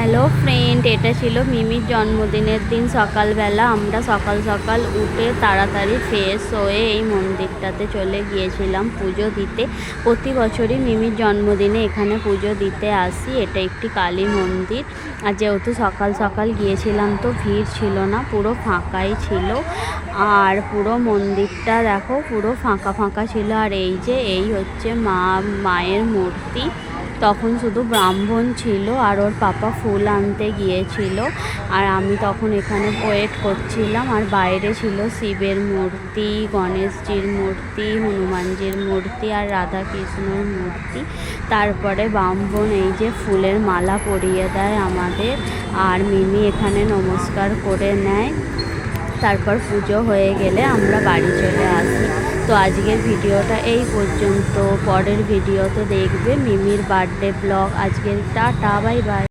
Hello friend, এটা ছিল মিমির জন্মদিনের দিন সকালবেলা। আমরা সকাল সকাল উঠে তাড়াতাড়ি ফ্রেশ হয়ে এই মন্দিরটাতে চলে গিয়েছিলাম পুজো দিতে। প্রতি বছরই মিমির জন্মদিনে এখানে পুজো দিতে আসি। এটা একটি কালী মন্দির। আর যেহেতু সকাল সকাল গিয়েছিলাম তো ভিড় ছিল না, পুরো ফাঁকাই ছিল। আর পুরো মন্দিরটা দেখো, পুরো ফাঁকা ফাঁকা ছিল। আর এই হচ্ছে মায়ের মূর্তি। তখন শুধু ব্রাহ্মণ ছিল আর ওর পাপা ফুল আনতে গিয়েছিল। আর আমি তখন এখানে ওয়েট করছিলাম। আর বাইরে ছিল শিবের মূর্তি, গণেশজির মূর্তি, হনুমানজির মূর্তি আর রাধা কৃষ্ণর মূর্তি। তারপরে ব্রাহ্মণ এই যে ফুলের মালা পরিয়ে দেয় আমাদের, আর মিমি এখানে নমস্কার করে নেয়। তারপর পুজো হয়ে গেলে আমরা বাড়ি চলে আসি। তো আজকের ভিডিওটা এই পর্যন্ত। পরের ভিডিওতে দেখবে মিমির বার্থডে ব্লগ। আজকের টাটা, বাই বাই।